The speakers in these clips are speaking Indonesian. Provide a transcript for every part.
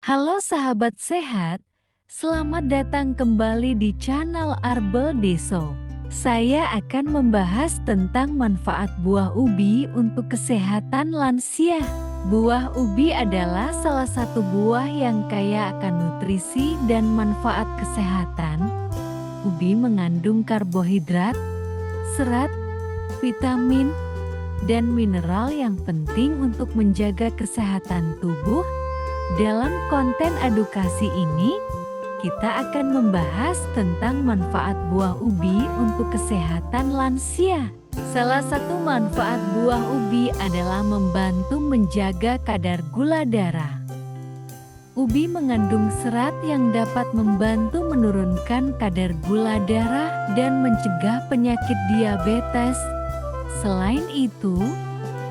Halo sahabat sehat, selamat datang kembali di channel Arbel Deso. Saya akan membahas tentang manfaat buah ubi untuk kesehatan lansia. Buah ubi adalah salah satu buah yang kaya akan nutrisi dan manfaat kesehatan. Ubi mengandung karbohidrat, serat, vitamin, dan mineral yang penting untuk menjaga kesehatan tubuh. Dalam konten edukasi ini, kita akan membahas tentang manfaat buah ubi untuk kesehatan lansia. Salah satu manfaat buah ubi adalah membantu menjaga kadar gula darah. Ubi mengandung serat yang dapat membantu menurunkan kadar gula darah dan mencegah penyakit diabetes. Selain itu,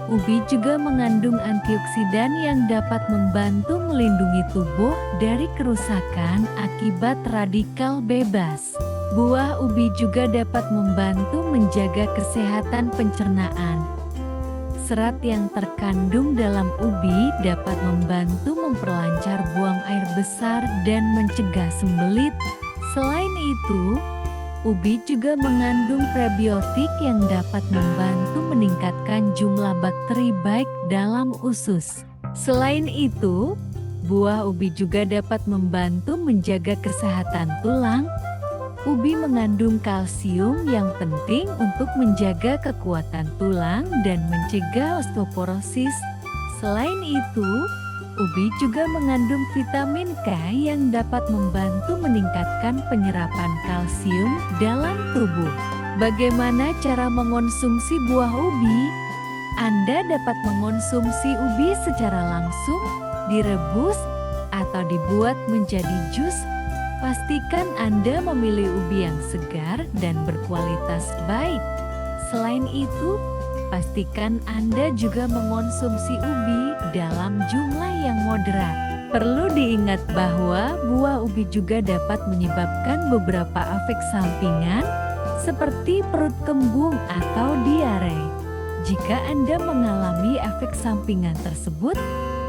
ubi juga mengandung antioksidan yang dapat membantu melindungi tubuh dari kerusakan akibat radikal bebas. Buah ubi juga dapat membantu menjaga kesehatan pencernaan. Serat yang terkandung dalam ubi dapat membantu memperlancar buang air besar dan mencegah sembelit. Selain itu, ubi juga mengandung prebiotik yang dapat membantu meningkatkan jumlah bakteri baik dalam usus. Selain itu, buah ubi juga dapat membantu menjaga kesehatan tulang. Ubi mengandung kalsium yang penting untuk menjaga kekuatan tulang dan mencegah osteoporosis. Selain itu, ubi juga mengandung vitamin K yang dapat membantu meningkatkan penyerapan kalsium dalam tubuh. Bagaimana cara mengonsumsi buah ubi? Anda dapat mengonsumsi ubi secara langsung, direbus, atau dibuat menjadi jus. Pastikan Anda memilih ubi yang segar dan berkualitas baik. Selain itu, pastikan Anda juga mengonsumsi ubi dalam jumlah yang moderat. Perlu diingat bahwa buah ubi juga dapat menyebabkan beberapa efek sampingan seperti perut kembung atau diare. Jika Anda mengalami efek sampingan tersebut,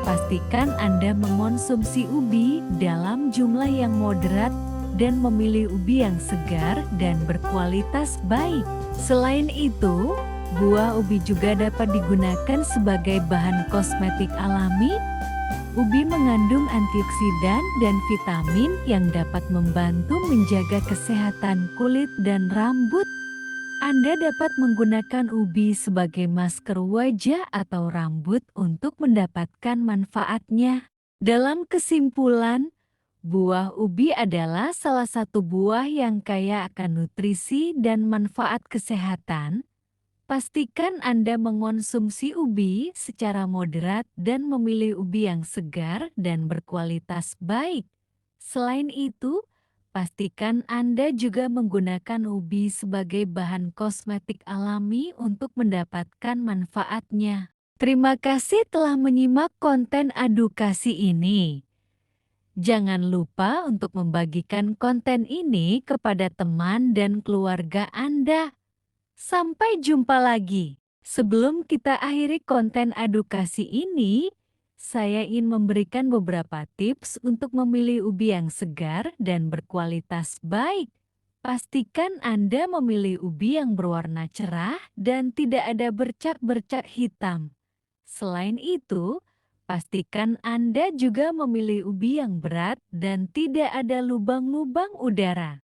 pastikan Anda mengonsumsi ubi dalam jumlah yang moderat dan memilih ubi yang segar dan berkualitas baik. Selain itu, buah ubi juga dapat digunakan sebagai bahan kosmetik alami. Ubi mengandung antioksidan dan vitamin yang dapat membantu menjaga kesehatan kulit dan rambut. Anda dapat menggunakan ubi sebagai masker wajah atau rambut untuk mendapatkan manfaatnya. Dalam kesimpulan, buah ubi adalah salah satu buah yang kaya akan nutrisi dan manfaat kesehatan. Pastikan Anda mengonsumsi ubi secara moderat dan memilih ubi yang segar dan berkualitas baik. Selain itu, pastikan Anda juga menggunakan ubi sebagai bahan kosmetik alami untuk mendapatkan manfaatnya. Terima kasih telah menyimak konten edukasi ini. Jangan lupa untuk membagikan konten ini kepada teman dan keluarga Anda. Sampai jumpa lagi. Sebelum kita akhiri konten edukasi ini, saya ingin memberikan beberapa tips untuk memilih ubi yang segar dan berkualitas baik. Pastikan Anda memilih ubi yang berwarna cerah dan tidak ada bercak-bercak hitam. Selain itu, pastikan Anda juga memilih ubi yang berat dan tidak ada lubang-lubang udara.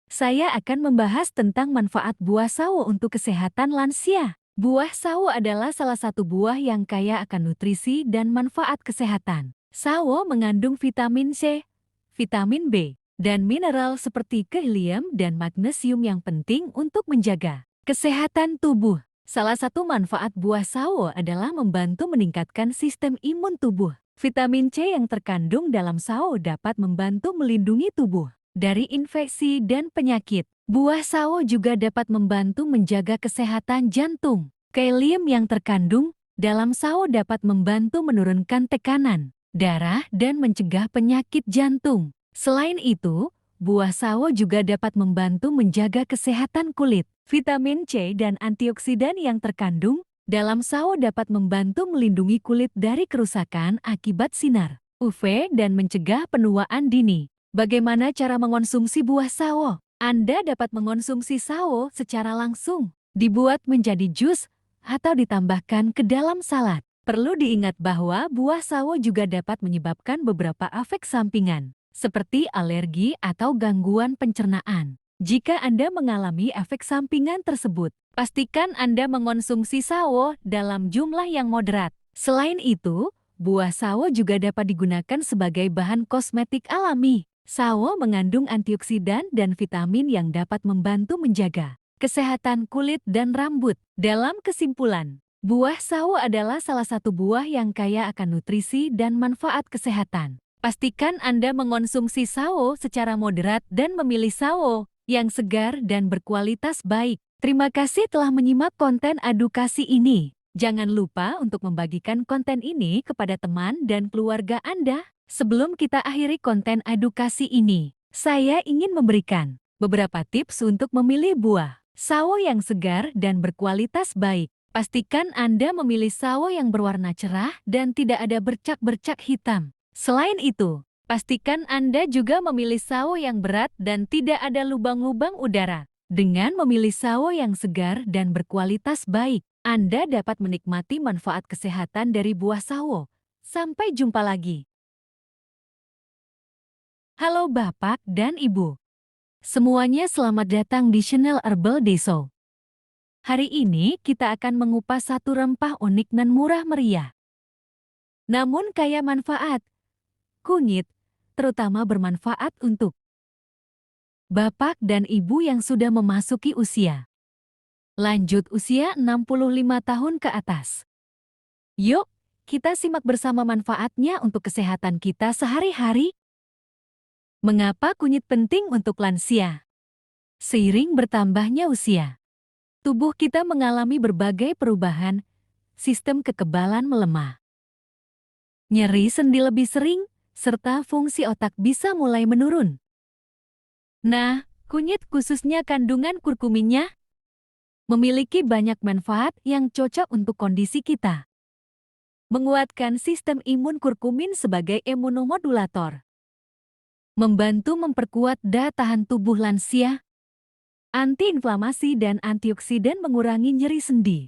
Saya akan membahas tentang manfaat buah sawo untuk kesehatan lansia. Buah sawo adalah salah satu buah yang kaya akan nutrisi dan manfaat kesehatan. Sawo mengandung vitamin C, vitamin B, dan mineral seperti kalium dan magnesium yang penting untuk menjaga kesehatan tubuh. Salah satu manfaat buah sawo adalah membantu meningkatkan sistem imun tubuh. Vitamin C yang terkandung dalam sawo dapat membantu melindungi tubuh dari infeksi dan penyakit. Buah sawo juga dapat membantu menjaga kesehatan jantung. Kalium yang terkandung dalam sawo dapat membantu menurunkan tekanan darah dan mencegah penyakit jantung. Selain itu, buah sawo juga dapat membantu menjaga kesehatan kulit. Vitamin C dan antioksidan yang terkandung dalam sawo dapat membantu melindungi kulit dari kerusakan akibat sinar UV dan mencegah penuaan dini. Bagaimana cara mengonsumsi buah sawo? Anda dapat mengonsumsi sawo secara langsung, dibuat menjadi jus, atau ditambahkan ke dalam salad. Perlu diingat bahwa buah sawo juga dapat menyebabkan beberapa efek sampingan, seperti alergi atau gangguan pencernaan. Jika Anda mengalami efek sampingan tersebut, pastikan Anda mengonsumsi sawo dalam jumlah yang moderat. Selain itu, buah sawo juga dapat digunakan sebagai bahan kosmetik alami. Sawo mengandung antioksidan dan vitamin yang dapat membantu menjaga kesehatan kulit dan rambut. Dalam kesimpulan, buah sawo adalah salah satu buah yang kaya akan nutrisi dan manfaat kesehatan. Pastikan Anda mengonsumsi sawo secara moderat dan memilih sawo yang segar dan berkualitas baik. Terima kasih telah menyimak konten edukasi ini. Jangan lupa untuk membagikan konten ini kepada teman dan keluarga Anda. Sebelum kita akhiri konten edukasi ini, saya ingin memberikan beberapa tips untuk memilih buah sawo yang segar dan berkualitas baik. Pastikan Anda memilih sawo yang berwarna cerah dan tidak ada bercak-bercak hitam. Selain itu, pastikan Anda juga memilih sawo yang berat dan tidak ada lubang-lubang udara. Dengan memilih sawo yang segar dan berkualitas baik, Anda dapat menikmati manfaat kesehatan dari buah sawo. Sampai jumpa lagi. Halo Bapak dan Ibu. Semuanya selamat datang di channel Herbal Deso. Hari ini kita akan mengupas satu rempah unik dan murah meriah. Namun kaya manfaat. Kunyit, terutama bermanfaat untuk Bapak dan Ibu yang sudah memasuki usia. Lanjut usia 65 tahun ke atas. Yuk, kita simak bersama manfaatnya untuk kesehatan kita sehari-hari. Mengapa kunyit penting untuk lansia? Seiring bertambahnya usia, tubuh kita mengalami berbagai perubahan, sistem kekebalan melemah. Nyeri sendi lebih sering, serta fungsi otak bisa mulai menurun. Nah, kunyit khususnya kandungan kurkuminnya memiliki banyak manfaat yang cocok untuk kondisi kita. Menguatkan sistem imun kurkumin sebagai imunomodulator. Membantu memperkuat daya tahan tubuh lansia, antiinflamasi dan antioksidan mengurangi nyeri sendi,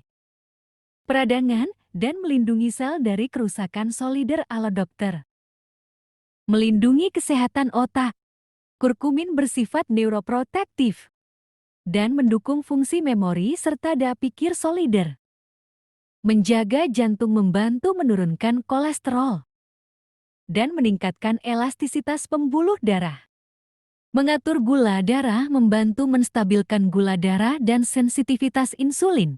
peradangan, dan melindungi sel dari kerusakan solider ala dokter. Melindungi kesehatan otak, kurkumin bersifat neuroprotektif, dan mendukung fungsi memori serta daya pikir solider. Menjaga jantung membantu menurunkan kolesterol dan meningkatkan elastisitas pembuluh darah. Mengatur gula darah membantu menstabilkan gula darah dan sensitivitas insulin.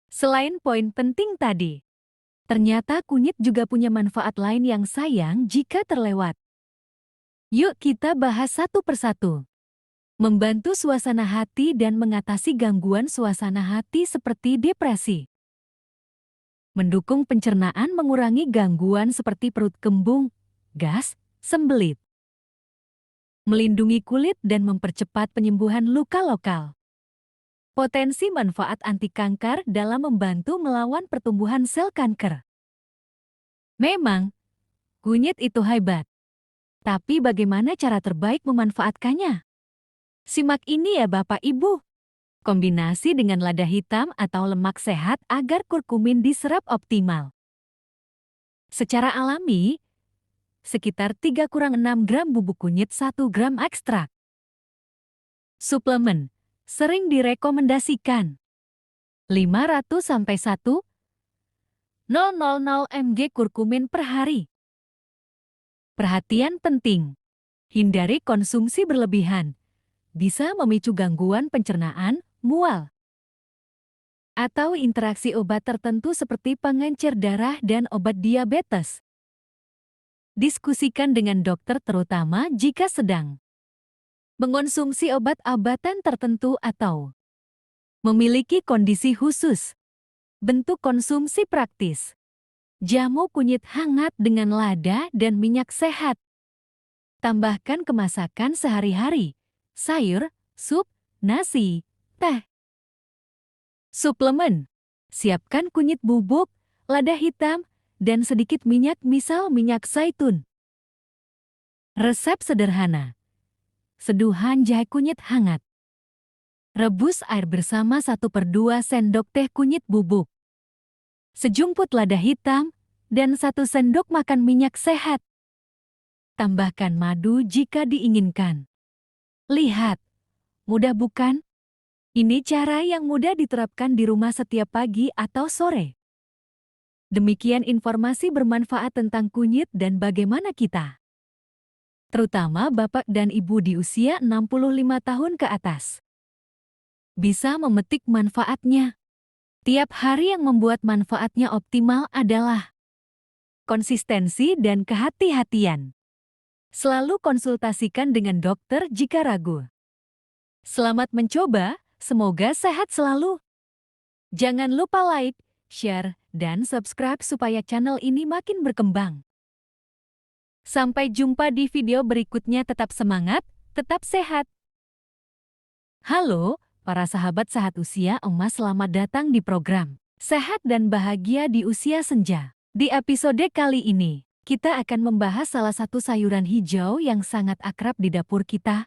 Selain poin penting tadi, ternyata kunyit juga punya manfaat lain yang sayang jika terlewat. Yuk kita bahas satu persatu. Membantu suasana hati dan mengatasi gangguan suasana hati seperti depresi. Mendukung pencernaan mengurangi gangguan seperti perut kembung, gas, sembelit. Melindungi kulit dan mempercepat penyembuhan luka lokal. Potensi manfaat anti kanker dalam membantu melawan pertumbuhan sel kanker. Memang, kunyit itu hebat. Tapi bagaimana cara terbaik memanfaatkannya? Simak ini ya Bapak Ibu. Kombinasi dengan lada hitam atau lemak sehat agar kurkumin diserap optimal. Secara alami, sekitar 3-6 gram bubuk kunyit 1 gram ekstrak. Suplemen, sering direkomendasikan. 500-1,000 mg kurkumin per hari. Perhatian penting, hindari konsumsi berlebihan. Bisa memicu gangguan pencernaan, mual, atau interaksi obat tertentu seperti pengencer darah dan obat diabetes. Diskusikan dengan dokter terutama jika sedang mengonsumsi obat-obatan tertentu atau memiliki kondisi khusus. Bentuk konsumsi praktis. Jamu kunyit hangat dengan lada dan minyak sehat. Tambahkan ke masakan sehari-hari, sayur, sup, nasi, teh. Suplemen. Siapkan kunyit bubuk, lada hitam, dan sedikit minyak, misal minyak zaitun. Resep sederhana. Seduhan jahe kunyit hangat. Rebus air bersama 1/2 sendok teh kunyit bubuk. Sejumput lada hitam, dan 1 sendok makan minyak sehat. Tambahkan madu jika diinginkan. Lihat, mudah bukan? Ini cara yang mudah diterapkan di rumah setiap pagi atau sore. Demikian informasi bermanfaat tentang kunyit dan bagaimana kita, terutama bapak dan ibu di usia 65 tahun ke atas, bisa memetik manfaatnya. Tiap hari yang membuat manfaatnya optimal adalah konsistensi dan kehati-hatian. Selalu konsultasikan dengan dokter jika ragu. Selamat mencoba, semoga sehat selalu. Jangan lupa like, share, dan subscribe supaya channel ini makin berkembang. Sampai jumpa di video berikutnya, tetap semangat, tetap sehat. Halo, para sahabat sehat usia emas, selamat datang di program Sehat dan Bahagia di Usia Senja. Di episode kali ini, kita akan membahas salah satu sayuran hijau yang sangat akrab di dapur kita,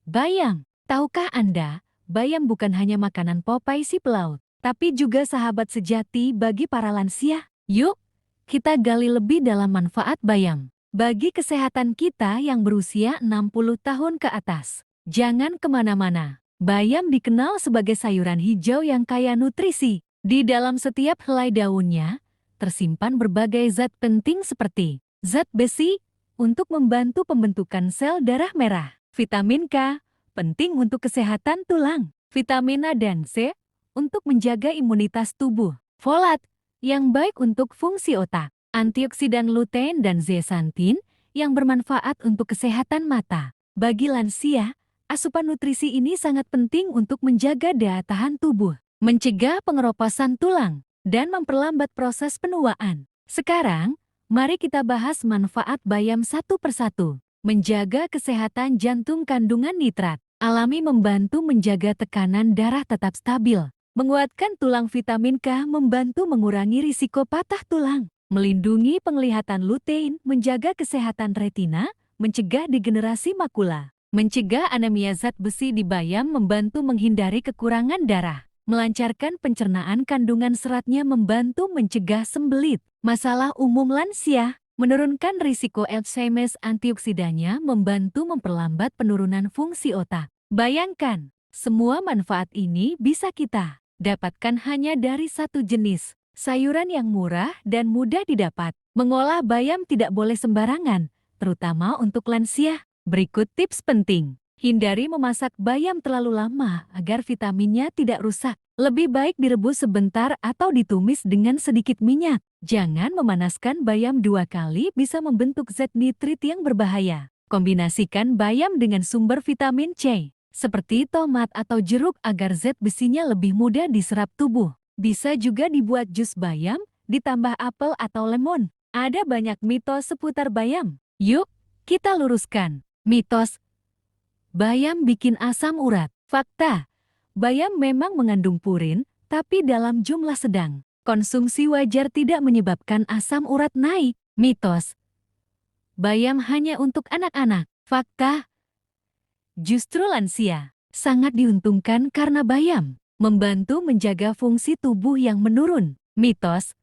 bayam. Tahukah Anda, bayam bukan hanya makanan Popeye si pelaut, tapi juga sahabat sejati bagi para lansia. Yuk, kita gali lebih dalam manfaat bayam bagi kesehatan kita yang berusia 60 tahun ke atas. Jangan kemana-mana. Bayam dikenal sebagai sayuran hijau yang kaya nutrisi. Di dalam setiap helai daunnya, tersimpan berbagai zat penting seperti zat besi untuk membantu pembentukan sel darah merah, vitamin K, penting untuk kesehatan tulang, vitamin A dan C, untuk menjaga imunitas tubuh, folat, yang baik untuk fungsi otak, antioksidan lutein dan zeaxanthin yang bermanfaat untuk kesehatan mata. Bagi lansia, asupan nutrisi ini sangat penting untuk menjaga daya tahan tubuh, mencegah pengeroposan tulang, dan memperlambat proses penuaan. Sekarang, mari kita bahas manfaat bayam satu persatu. Menjaga kesehatan jantung, kandungan nitrat alami membantu menjaga tekanan darah tetap stabil. Menguatkan tulang, vitamin K membantu mengurangi risiko patah tulang. Melindungi penglihatan, lutein menjaga kesehatan retina, mencegah degenerasi makula. Mencegah anemia, zat besi di bayam membantu menghindari kekurangan darah. Melancarkan pencernaan, kandungan seratnya membantu mencegah sembelit. Masalah umum lansia, menurunkan risiko Alzheimer, antioksidannya membantu memperlambat penurunan fungsi otak. Bayangkan, semua manfaat ini bisa kita dapatkan hanya dari satu jenis sayuran yang murah dan mudah didapat. Mengolah bayam tidak boleh sembarangan, terutama untuk lansia. Berikut tips penting. Hindari memasak bayam terlalu lama agar vitaminnya tidak rusak. Lebih baik direbus sebentar atau ditumis dengan sedikit minyak. Jangan memanaskan bayam 2 kali, bisa membentuk zat nitrit yang berbahaya. Kombinasikan bayam dengan sumber vitamin C, seperti tomat atau jeruk agar zat besinya lebih mudah diserap tubuh. Bisa juga dibuat jus bayam, ditambah apel atau lemon. Ada banyak mitos seputar bayam. Yuk, kita luruskan mitos. Bayam bikin asam urat. Fakta, bayam memang mengandung purin, tapi dalam jumlah sedang. Konsumsi wajar tidak menyebabkan asam urat naik. Mitos, bayam hanya untuk anak-anak. Fakta, justru lansia sangat diuntungkan karena bayam membantu menjaga fungsi tubuh yang menurun. Mitos,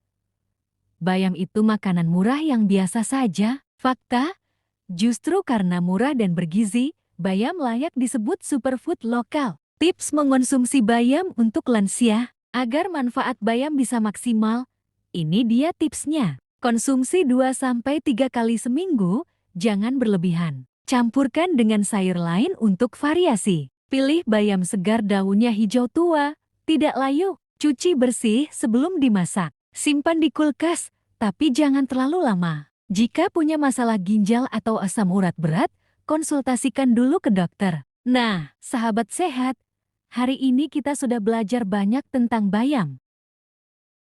bayam itu makanan murah yang biasa saja. Fakta, justru karena murah dan bergizi, bayam layak disebut superfood lokal. Tips mengonsumsi bayam untuk lansia agar manfaat bayam bisa maksimal. Ini dia tipsnya. Konsumsi 2-3 kali seminggu, jangan berlebihan. Campurkan dengan sayur lain untuk variasi. Pilih bayam segar, daunnya hijau tua, tidak layu. Cuci bersih sebelum dimasak. Simpan di kulkas, tapi jangan terlalu lama. Jika punya masalah ginjal atau asam urat berat, konsultasikan dulu ke dokter. Nah, sahabat sehat, hari ini kita sudah belajar banyak tentang bayam.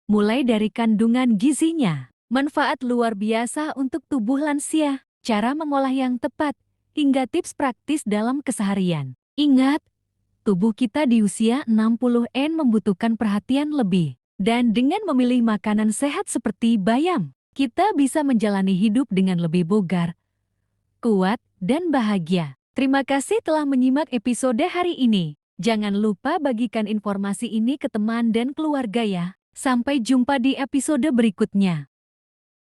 Mulai dari kandungan gizinya, manfaat luar biasa untuk tubuh lansia, cara mengolah yang tepat, hingga tips praktis dalam keseharian. Ingat, tubuh kita di usia 60-an membutuhkan perhatian lebih. Dan dengan memilih makanan sehat seperti bayam, kita bisa menjalani hidup dengan lebih bugar, kuat, dan bahagia. Terima kasih telah menyimak episode hari ini. Jangan lupa bagikan informasi ini ke teman dan keluarga ya. Sampai jumpa di episode berikutnya.